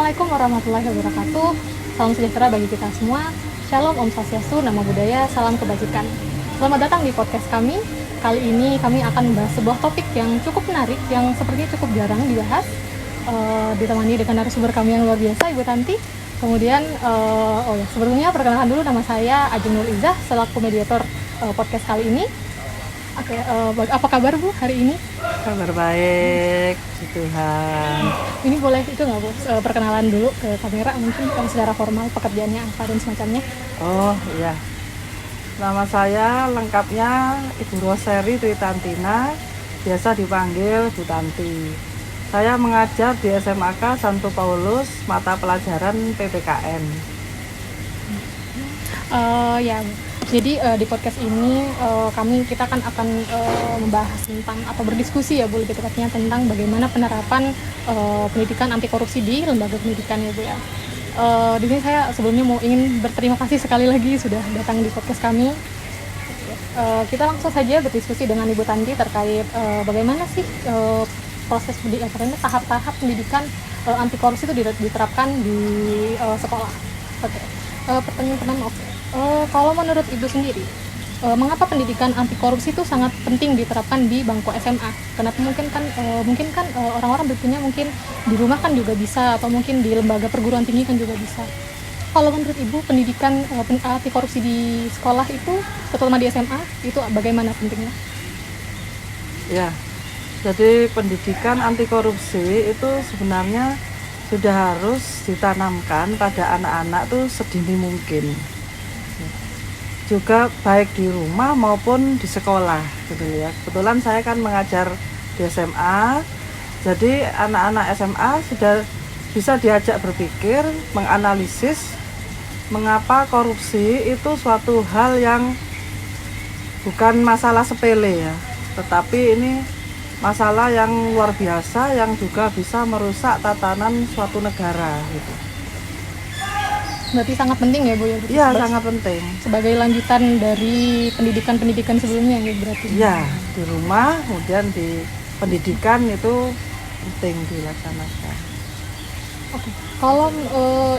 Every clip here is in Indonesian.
Assalamualaikum warahmatullahi wabarakatuh. Salam sejahtera bagi kita semua. Shalom, Om Swastiastu, Namo Buddhaya, salam kebajikan. Selamat datang di podcast kami. Kali ini kami akan membahas sebuah topik yang cukup menarik, yang sepertinya cukup jarang dibahas. Ditemani dengan narasumber kami yang luar biasa, Ibu Tanti. Kemudian, sebelumnya perkenalkan dulu, nama saya Ajeng Nur Izzah selaku mediator podcast kali ini. Oke, apa kabar Bu hari ini? Kabar baik, puji Tuhan. Ini boleh itu nggak Bu, perkenalan dulu ke kamera mungkin secara formal pekerjaannya apa dan semacamnya? Oh iya, nama saya lengkapnya Ibu Roseri Tritantina, biasa dipanggil Bu Tanti. Saya mengajar di SMAK Santo Paulus, mata pelajaran PPKN. Ya, jadi di podcast ini kita akan membahas tentang atau berdiskusi ya Bu, lebih tepatnya tentang bagaimana penerapan pendidikan anti korupsi di lembaga pendidikan ya Bu ya. Di sini saya sebelumnya ingin berterima kasih sekali lagi sudah datang di podcast kami. Kita langsung saja berdiskusi dengan Ibu Tanti terkait bagaimana sih proses tahap-tahap pendidikan anti korupsi itu diterapkan di sekolah. Oke. Pertanyaan pertama, kalau menurut Ibu sendiri, mengapa pendidikan anti korupsi itu sangat penting diterapkan di bangku SMA? Karena mungkin kan orang-orang berpikirnya mungkin di rumah kan juga bisa, atau mungkin di lembaga perguruan tinggi kan juga bisa. Kalau menurut Ibu, pendidikan anti korupsi di sekolah itu, terutama di SMA, itu bagaimana pentingnya? Ya, jadi pendidikan anti korupsi itu sebenarnya sudah harus ditanamkan pada anak-anak tuh sedini mungkin. Juga baik di rumah maupun di sekolah gitu ya. Kebetulan saya kan mengajar di SMA, jadi anak-anak SMA sudah bisa diajak berpikir, menganalisis mengapa korupsi itu suatu hal yang bukan masalah sepele ya, tetapi ini masalah yang luar biasa yang juga bisa merusak tatanan suatu negara gitu. Berarti sangat penting ya Bu ya? Iya, sangat penting. Sebagai lanjutan dari pendidikan ini berarti? Iya, di rumah, kemudian di pendidikan itu penting dilaksanakan. Oke. Kalau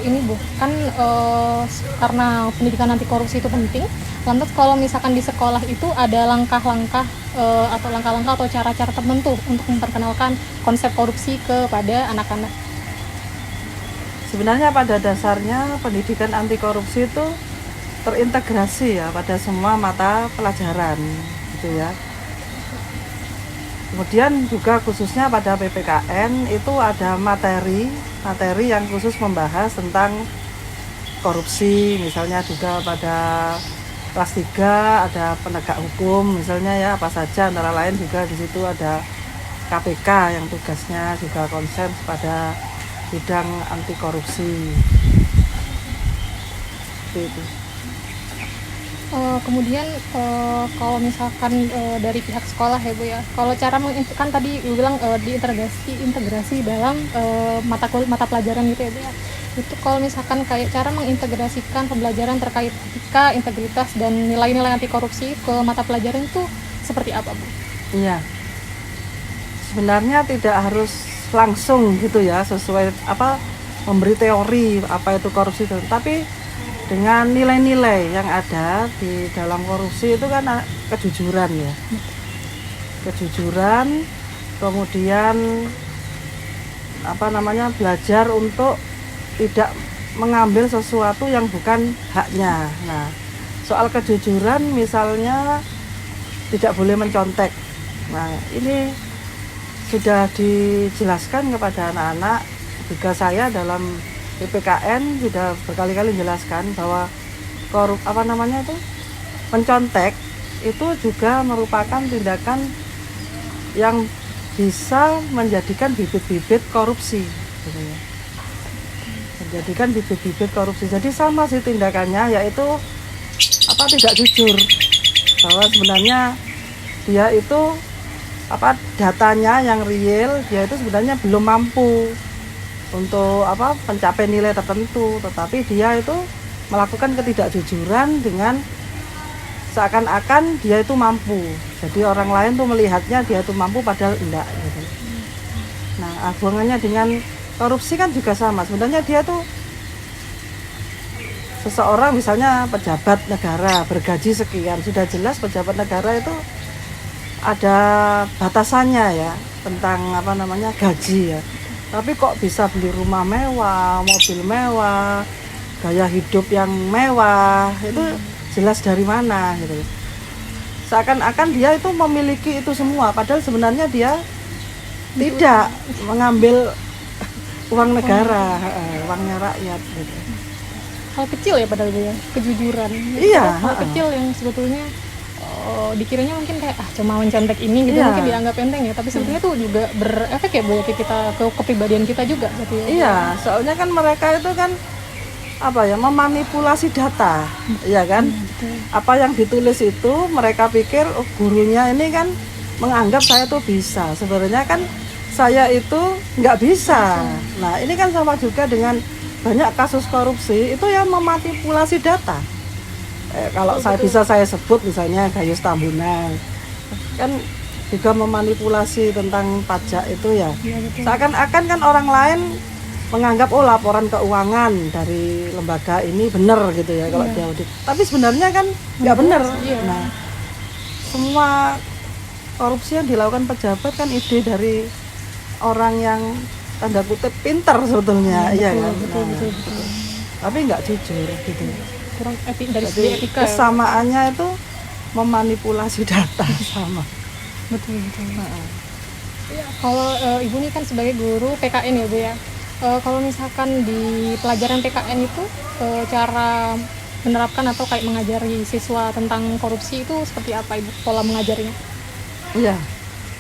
ini Bu, kan karena pendidikan anti korupsi itu penting, lantas kalau misalkan di sekolah itu ada langkah-langkah atau cara-cara tertentu untuk memperkenalkan konsep korupsi kepada anak-anak? Sebenarnya pada dasarnya pendidikan anti korupsi itu terintegrasi ya pada semua mata pelajaran gitu ya. Kemudian juga khususnya pada PPKN itu ada materi yang khusus membahas tentang korupsi, misalnya juga pada kelas 3 ada penegak hukum misalnya ya, apa saja, antara lain juga di situ ada KPK yang tugasnya juga konsen pada bidang anti korupsi. Seperti itu. Kemudian kalau misalkan dari pihak sekolah ya Bu ya, kalau cara kan tadi Ibu bilang diintegrasi dalam mata pelajaran gitu ya Bu ya, itu kalau misalkan kayak cara mengintegrasikan pembelajaran terkait etika, integritas dan nilai-nilai anti korupsi ke mata pelajaran itu seperti apa Bu? Iya, sebenarnya tidak harus langsung gitu ya sesuai memberi teori apa itu korupsi itu, tapi dengan nilai-nilai yang ada di dalam korupsi itu kan kejujuran ya, kejujuran, kemudian belajar untuk tidak mengambil sesuatu yang bukan haknya. Nah, soal kejujuran misalnya tidak boleh mencontek. Nah, ini sudah dijelaskan kepada anak-anak, juga saya dalam PPKN sudah berkali-kali menjelaskan bahwa mencontek itu juga merupakan tindakan yang bisa menjadikan bibit-bibit korupsi gitu ya. Menjadikan bibit-bibit korupsi. Jadi sama sih tindakannya, yaitu tidak jujur, bahwa sebenarnya dia itu datanya yang real, dia itu sebenarnya belum mampu untuk mencapai nilai tertentu, tetapi dia itu melakukan ketidakjujuran dengan seakan-akan dia itu mampu. Jadi orang lain tuh melihatnya dia itu mampu padahal enggak gitu. Nah, hubungannya dengan korupsi kan juga sama. Sebenarnya dia tuh seseorang misalnya pejabat negara bergaji sekian, sudah jelas pejabat negara itu ada batasannya ya tentang apa namanya gaji ya. Tapi kok bisa beli rumah mewah, mobil mewah, gaya hidup yang mewah, itu jelas dari mana gitu. Seakan-akan dia itu memiliki itu semua, padahal sebenarnya dia tidak mengambil uang negara, uangnya rakyat gitu. Hal kecil ya padahal Bu ya, kejujuran. Iya, Hal kecil yang sebetulnya dikiranya mungkin kayak cuma mencontek ini gitu, Iya. mungkin dianggap enteng ya, tapi sebetulnya tuh juga berefek ya Bu ya ke kita, ke kepribadian kita juga gitu ya. Iya, soalnya kan mereka itu kan apa ya, memanipulasi data, ya kan? Apa yang ditulis itu mereka pikir oh, gurunya ini kan menganggap saya tuh bisa. Sebenarnya kan saya itu nggak bisa. Nah, ini kan sama juga dengan banyak kasus korupsi itu yang memanipulasi data. Kalau saya sebut misalnya Gayus Tambunan kan juga memanipulasi tentang pajak itu ya. Seakan-akan kan orang lain menganggap oh laporan keuangan dari lembaga ini benar gitu ya kalau diaudit. Tapi sebenarnya kan nggak benar. Nah, semua korupsi yang dilakukan pejabat kan ide dari orang yang tanda kutip pintar sebetulnya, iya kan? Betul. Tapi nggak jujur gitu. Kurang dari Jadi segi etika. kesamaannya itu memanipulasi data sama. Betul. Ya, kalau Ibu ini kan sebagai guru PKN ya Bu ya. Kalau misalkan di pelajaran PKN itu cara menerapkan atau kayak mengajari siswa tentang korupsi itu seperti apa Ibu pola mengajarnya? Iya.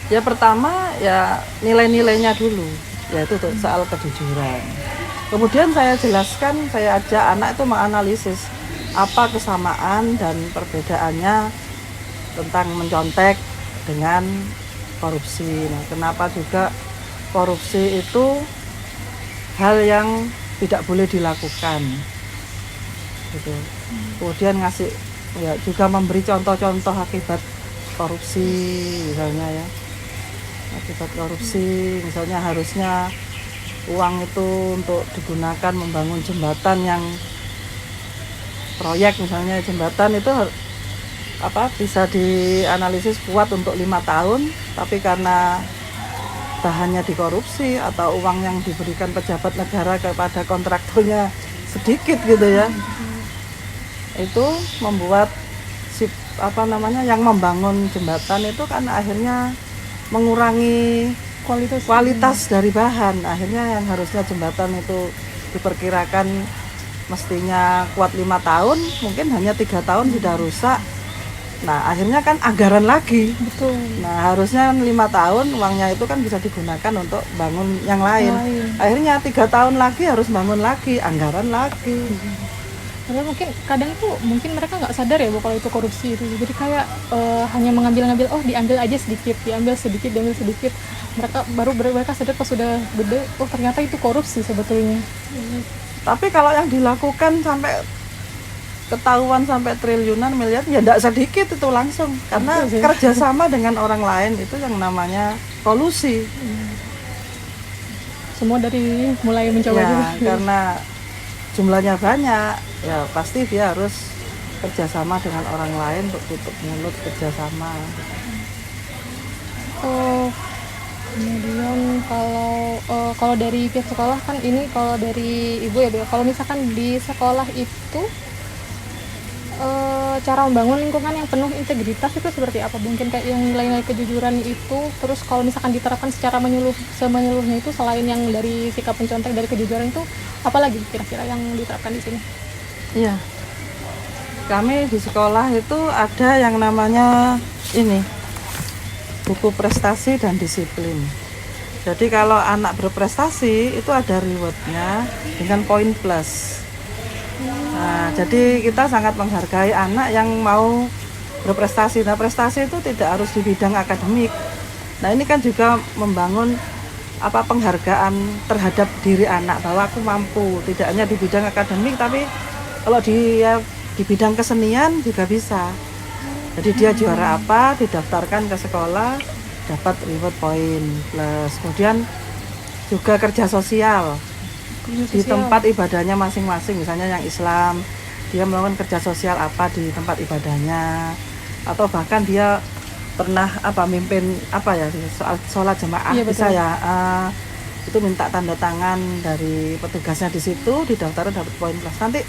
Ya pertama ya nilai-nilainya dulu, yaitu soal kejujuran. Kemudian saya jelaskan, saya ajak anak itu menganalisis apa kesamaan dan perbedaannya tentang mencontek dengan korupsi. Nah, kenapa juga korupsi itu hal yang tidak boleh dilakukan gitu. Kemudian ngasih ya juga memberi contoh-contoh akibat korupsi misalnya ya, akibat korupsi misalnya harusnya uang itu untuk digunakan membangun jembatan yang proyek misalnya jembatan itu apa bisa dianalisis kuat untuk 5 tahun, tapi karena bahannya dikorupsi atau uang yang diberikan pejabat negara kepada kontraktornya sedikit gitu ya, itu membuat si apa namanya yang membangun jembatan itu kan akhirnya mengurangi kualitas dari bahan. Akhirnya yang harusnya jembatan itu diperkirakan mestinya kuat 5 tahun, mungkin hanya 3 tahun sudah rusak. Nah akhirnya kan anggaran lagi. Betul. Nah harusnya 5 tahun uangnya itu kan bisa digunakan untuk bangun yang lain. Akhirnya 3 tahun lagi harus bangun lagi, anggaran lagi. Padahal mungkin kadang tuh mungkin mereka nggak sadar ya Bu kalau itu korupsi itu. Jadi kayak hanya mengambil-ngambil, oh diambil aja sedikit, diambil sedikit. Mereka sadar pas sudah gede, oh ternyata itu korupsi sebetulnya. Tapi kalau yang dilakukan sampai ketahuan sampai triliunan miliar ya tidak sedikit itu langsung, karena kerjasama dengan orang lain itu yang namanya kolusi. Semua dari mulai mencoba ya, dulu. Karena jumlahnya banyak ya pasti dia harus kerjasama dengan orang lain untuk tutup mulut kerjasama. Kemudian kalau dari pihak sekolah kan ini kalau dari Ibu ya Bu, kalau misalkan di sekolah itu cara membangun lingkungan yang penuh integritas itu seperti apa? Mungkin kayak yang nilai-nilai kejujuran itu, terus kalau misalkan diterapkan secara menyeluruhnya itu selain yang dari sikap mencontek dari kejujuran itu, apalagi kira-kira yang diterapkan di sini? Iya, kami di sekolah itu ada yang namanya ini buku prestasi dan disiplin. Jadi kalau anak berprestasi itu ada rewardnya dengan poin plus. Nah, jadi kita sangat menghargai anak yang mau berprestasi. Nah, prestasi itu tidak harus di bidang akademik. Nah, ini kan juga membangun penghargaan terhadap diri anak bahwa aku mampu, tidak hanya di bidang akademik tapi kalau dia di bidang kesenian juga bisa. Jadi dia juara apa didaftarkan ke sekolah dapat reward poin plus. Kemudian juga kerja sosial Kerja di sosial. tempat ibadahnya masing-masing. Misalnya yang Islam, dia melakukan kerja sosial apa di tempat ibadahnya, atau bahkan dia pernah mimpin soal sholat jemaah Iya, bisa betul. ya, itu minta tanda tangan dari petugasnya di situ, didaftarin dapat poin plus. Nanti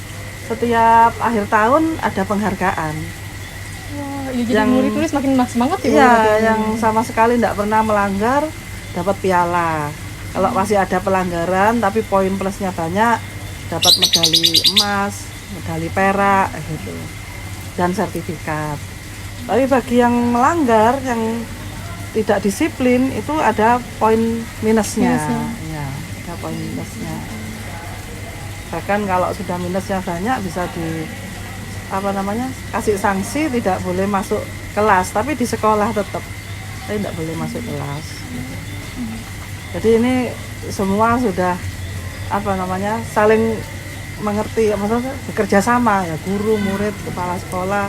setiap akhir tahun ada penghargaan. Wah, ya jadi Yang- murid tulis makin semangat ya Bu, Iya, berarti. yang sama sekali tidak pernah melanggar dapat piala. Kalau masih ada pelanggaran tapi poin plusnya banyak, dapat medali emas, medali perak gitu, dan sertifikat. Tapi bagi yang melanggar, yang tidak disiplin, itu ada poin minusnya. Minusnya. Ya, ada poin minusnya. Bahkan kalau sudah minusnya banyak bisa kasih sanksi, tidak boleh masuk kelas, tapi di sekolah tetap saya tidak boleh masuk kelas. Jadi ini semua sudah saling mengerti, maksudnya bekerja sama ya, guru, murid, kepala sekolah,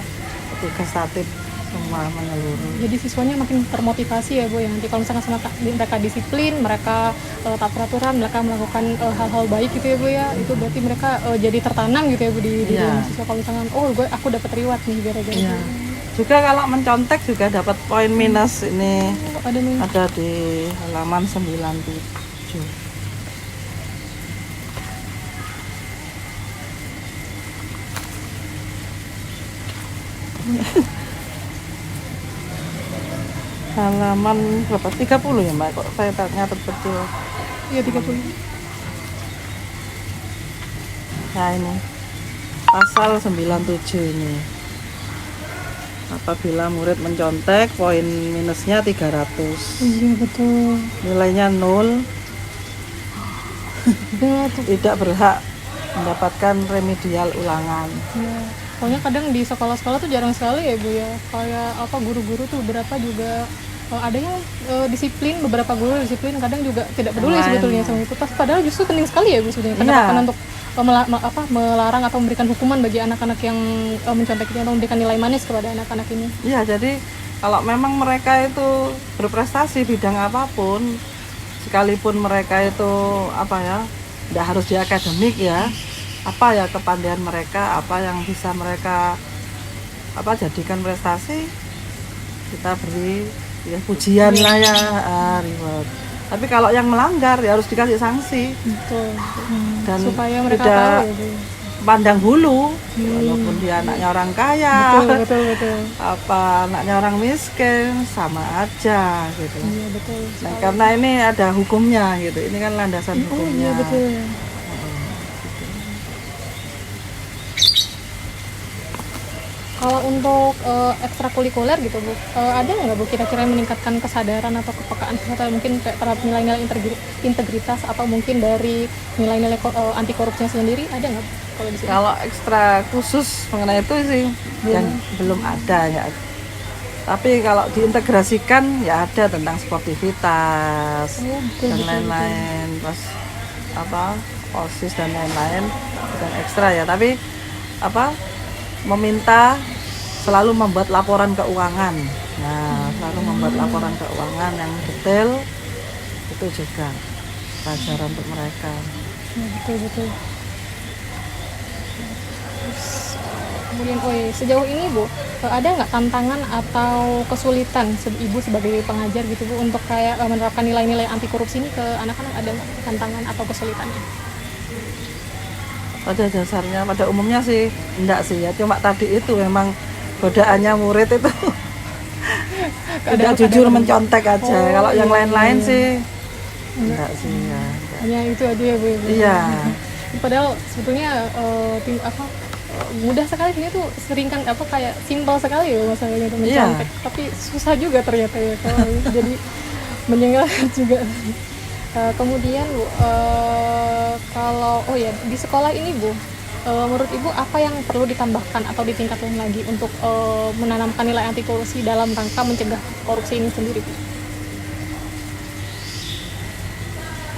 petugas tatib, semua menyeluruh. Jadi siswanya makin termotivasi ya Bu ya, nanti kalau misalkan mereka disiplin, mereka taat peraturan, mereka melakukan hal-hal baik gitu ya Bu ya, itu berarti mereka jadi tertanam gitu ya Bu di Iya. dalam siswa. Kalau misalkan aku dapat reward nih gara-gara Iya. itu. Juga kalau mencontek juga dapat poin minus, ini Ada nih. ada di halaman 97. Halaman berapa? 30 ya Mbak? Kok saya nyatet kecil. Iya 30. Nah ini pasal 97 ini. Apabila murid mencontek, poin minusnya 300. Iya betul. Nilainya 0, Ya, tuh. tidak berhak mendapatkan remedial ulangan. Ya. Soalnya kadang di sekolah-sekolah tuh jarang sekali ya Bu ya, kayak guru-guru tuh beberapa juga ada yang disiplin, beberapa guru disiplin, kadang juga tidak peduli Yang lain. sebetulnya sama itu. Padahal justru penting sekali ya Bu sebetulnya Iya. pendekatan untuk melarang atau memberikan hukuman bagi anak-anak yang mencontek ini atau memberikan nilai manis kepada anak-anak ini. Iya, jadi kalau memang mereka itu berprestasi bidang apapun, sekalipun mereka itu tidak harus di akademik ya, kepandaian mereka, apa yang bisa mereka jadikan prestasi, kita beri ya pujian lah ya, reward. Tapi kalau yang melanggar ya harus dikasih sanksi, Betul. dan Supaya mereka tidak tahu ya Bu. pandang bulu, walaupun dia anaknya orang kaya, Betul. anaknya orang miskin, sama aja gitu. Iya betul. Nah, karena ini ada hukumnya gitu, ini kan landasan Oh hukumnya. iya betul. Kalau untuk ekstrakurikuler gitu Bu, ada nggak Bu kira-kira yang meningkatkan kesadaran atau kepekaan atau mungkin kayak terhadap nilai-nilai integritas atau mungkin dari nilai-nilai anti korupsinya sendiri, ada nggak Bu kalau di sini? Kalau ekstra khusus mengenai itu sih yang belum ada ya. Tapi kalau diintegrasikan ya ada tentang sportivitas Oh, betul, dan betul, lain-lain, terus OSIS dan lain-lain, bukan ekstra ya. Tapi meminta selalu membuat laporan keuangan. Nah, selalu membuat laporan keuangan yang detail, itu juga pelajaran untuk mereka. Ya, betul. Terus, kemudian sejauh ini Bu, ada nggak tantangan atau kesulitan ibu sebagai pengajar gitu Bu untuk kayak menerapkan nilai-nilai anti korupsi ini ke anak-anak, ada nggak tantangan atau kesulitannya? Pada dasarnya, pada umumnya sih enggak sih ya, cuma tadi itu memang godaannya murid itu tidak jujur mencontek aja. Oh, Kalau yang iya, lain-lain iya. sih enggak sih ya. Hanya itu aja ya Bu ya, Bu? Iya. Padahal sebetulnya mudah sekali ini tuh sering kan kayak simpel sekali ya masalahnya itu mencontek, tapi susah juga ternyata ya kalau jadi menyenangkan juga. Kemudian Bu, kalau di sekolah ini Bu, menurut Ibu apa yang perlu ditambahkan atau ditingkatkan lagi untuk menanamkan nilai anti korupsi dalam rangka mencegah korupsi ini sendiri Bu?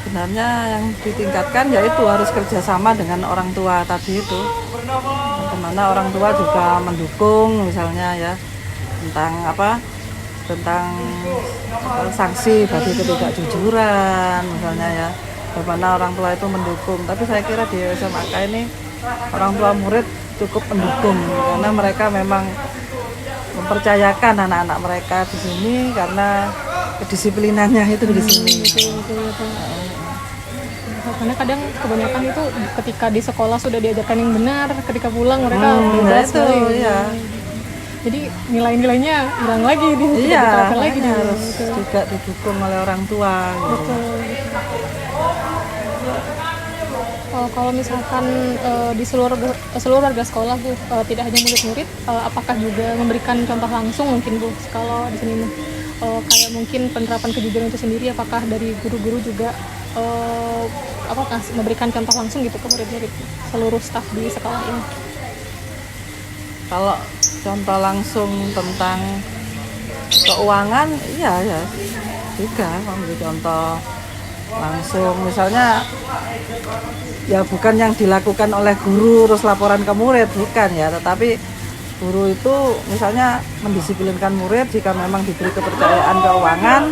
Sebenarnya yang ditingkatkan yaitu harus kerjasama dengan orang tua tadi itu. Bagaimana orang tua juga mendukung misalnya ya tentang tentang sanksi bagi ketidakjujuran misalnya ya, bagaimana orang tua itu mendukung. Tapi saya kira di SMAK ini orang tua murid cukup mendukung karena mereka memang mempercayakan anak-anak mereka di sini karena kedisiplinannya itu di sini. Betul. Karena kadang kebanyakan itu ketika di sekolah sudah diajarkan yang benar, ketika pulang mereka bebas itu sekali. ya. Jadi nilai-nilainya hilang lagi, tidak diterapkan lagi di harus gitu. juga didukung oleh orang tua. Gitu. Betul. Kalau misalkan di seluruh warga sekolah Bu, tidak hanya murid-murid, apakah juga memberikan contoh langsung mungkin Bu, kalau di sini kayak mungkin penerapan kejujuran itu sendiri, apakah dari guru-guru juga memberikan contoh langsung gitu ke murid-murid seluruh staf di sekolah ini? Kalau contoh langsung tentang keuangan, iya ya juga memberi contoh langsung. Misalnya ya bukan yang dilakukan oleh guru terus laporan ke murid, bukan ya, tetapi guru itu misalnya mendisiplinkan murid jika memang diberi kepercayaan keuangan,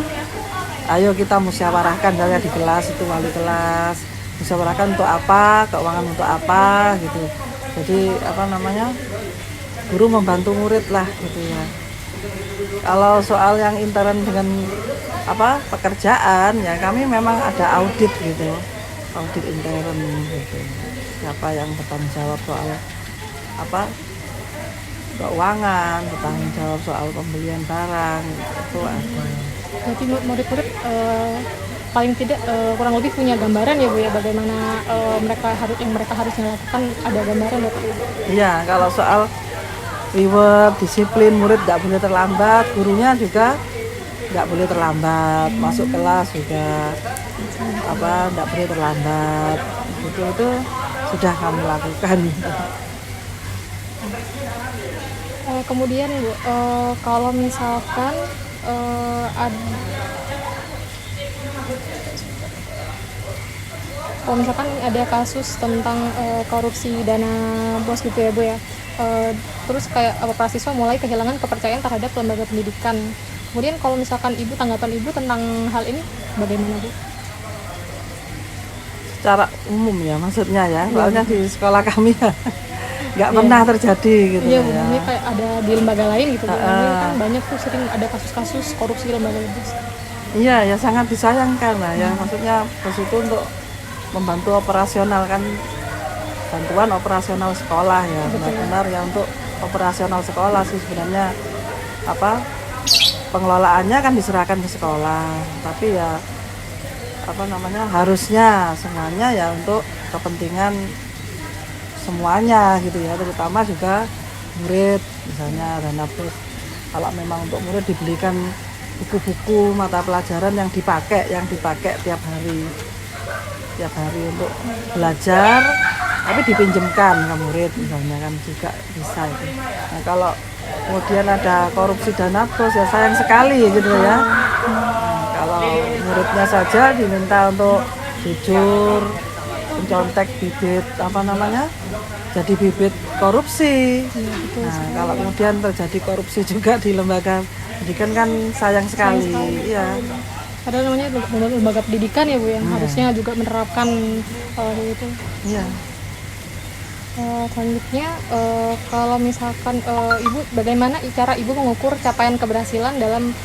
ayo kita musyawarahkan misalnya di kelas itu wali kelas musyawarahkan untuk apa, keuangan untuk apa gitu. Jadi guru membantu murid lah gitu ya. Kalau soal yang intern dengan pekerjaan ya, kami memang ada audit gitu, audit intern gitu. Siapa yang bertanggung jawab soal keuangan, bertanggung jawab soal pembelian barang itu ada. Berarti murid-murid paling tidak kurang lebih punya gambaran ya Bu ya, bagaimana mereka harusnya lakukan, ada gambaran ya Bu? Iya, kalau soal reward, disiplin, murid nggak boleh terlambat, gurunya juga nggak boleh terlambat, masuk kelas juga nggak boleh terlambat, itu sudah kami lakukan. Kemudian Bu, kalau misalkan ada kasus tentang korupsi dana BOS gitu ya Bu ya, terus kayak mahasiswa mulai kehilangan kepercayaan terhadap lembaga pendidikan. Kemudian kalau misalkan tanggapan Ibu tentang hal ini bagaimana Bu? Secara umum ya maksudnya ya, soalnya di sekolah kami ya nggak pernah terjadi gitu ya. Ya. Ini kayak ada di lembaga lain gitu. Ini kan banyak tuh sering ada kasus-kasus korupsi di lembaga BOS. Iya, ya sangat disayangkan lah ya. Maksudnya BOS itu untuk membantu operasional kan, bantuan operasional sekolah ya, benar-benar ya untuk operasional sekolah sih sebenarnya pengelolaannya kan diserahkan ke sekolah, tapi ya harusnya semuanya ya untuk kepentingan semuanya gitu ya, terutama juga murid. Misalnya dana BOS kalau memang untuk murid dibelikan buku-buku mata pelajaran yang dipakai tiap hari untuk belajar, tapi dipinjamkan ke murid misalnya kan juga bisa itu. Nah kalau kemudian ada korupsi dana BOS ya sayang sekali gitu ya. Nah, kalau muridnya saja diminta untuk jujur, mencontek bibit jadi bibit korupsi. Nah kalau kemudian terjadi korupsi juga di lembaga pendidikan kan sayang sekali. Iya. Padahal namanya lembaga pendidikan ya Bu yang harusnya juga menerapkan itu. Iya. Selanjutnya kalau misalkan Ibu, bagaimana cara Ibu mengukur capaian keberhasilan dalam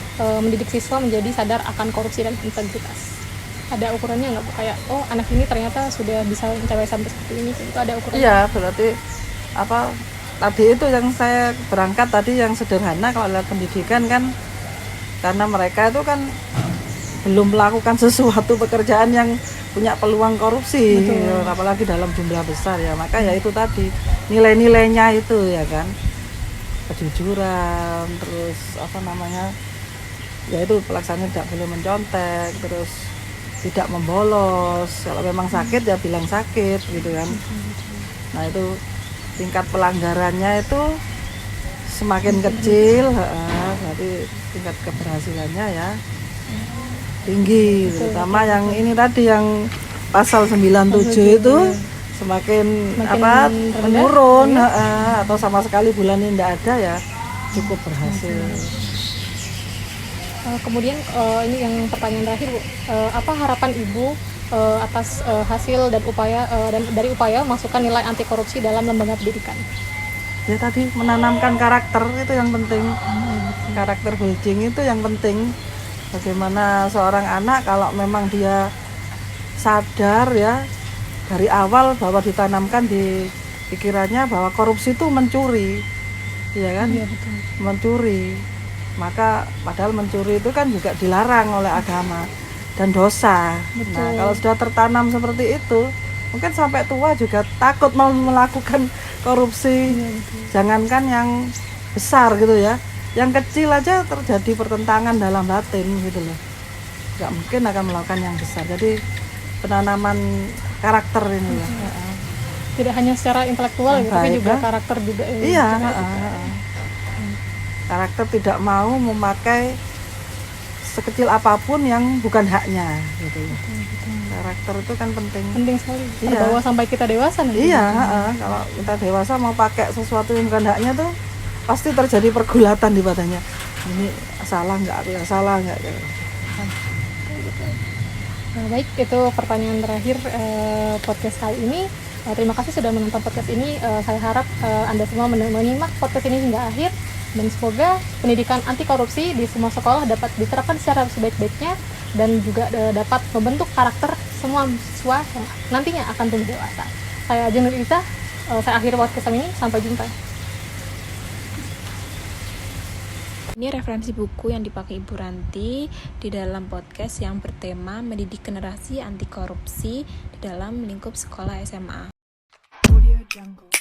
mendidik siswa menjadi sadar akan korupsi dan integritas? Ada ukurannya nggak Bu? Kayak anak ini ternyata sudah bisa mencapai sampai seperti ini, itu ada ukurannya? Iya, berarti tadi itu yang saya berangkat tadi yang sederhana. Kalau lihat pendidikan kan karena mereka itu kan belum melakukan sesuatu pekerjaan yang punya peluang korupsi. Betul. Apalagi dalam jumlah besar ya, maka ya itu tadi nilai-nilainya itu ya kan, kejujuran, terus ya itu pelaksanaan tidak boleh mencontek, terus tidak membolos, kalau memang sakit ya bilang sakit gitu kan. Nah itu tingkat pelanggarannya itu semakin kecil, berarti tingkat keberhasilannya ya tinggi. Terutama yang ini tadi yang pasal 97 itu semakin menurun atau sama sekali bulan ini tidak ada ya cukup berhasil. Kemudian ini yang pertanyaan terakhir Bu, apa harapan Ibu atas hasil dan dari upaya masukkan nilai anti korupsi dalam lembaga pendidikan? Ya tadi menanamkan karakter itu yang penting. Karakter building itu yang penting. Bagaimana seorang anak kalau memang dia sadar ya dari awal bahwa ditanamkan di pikirannya bahwa korupsi itu mencuri, ya kan? Iya betul. Mencuri. Maka padahal mencuri itu kan juga dilarang oleh agama dan dosa. Betul. Nah, kalau sudah tertanam seperti itu, mungkin sampai tua juga takut mau melakukan korupsi. Iya, betul. Jangankan yang besar gitu ya, yang kecil aja terjadi pertentangan dalam batin gitu loh. Nggak mungkin akan melakukan yang besar. Jadi penanaman karakter ini ya. Tidak hanya secara intelektual gitu, tapi Baik, juga ya. karakter juga. Iya. juga. Karakter tidak mau memakai sekecil apapun yang bukan haknya gitu loh. Karakter itu kan penting. Penting sekali. Iya. Terbawa sampai kita dewasa nanti. Iya, kalau kita dewasa mau pakai sesuatu yang bukan haknya tuh pasti terjadi pergulatan di badannya. Ini salah nggak, aku yang salah nggak? Nah, baik, itu pertanyaan terakhir podcast kali ini. Terima kasih sudah menonton podcast ini. Saya harap Anda semua menyimak podcast ini hingga akhir. Dan semoga pendidikan anti korupsi di semua sekolah dapat diterapkan secara sebaik-baiknya dan juga dapat membentuk karakter semua siswa yang nantinya akan tumbuh dewasa. Saya Junur Iza, saya akhiri podcast ini. Sampai jumpa. Ini referensi buku yang dipakai Ibu Ranti di dalam podcast yang bertema mendidik generasi anti korupsi di dalam lingkup sekolah SMA. Audio Jungle.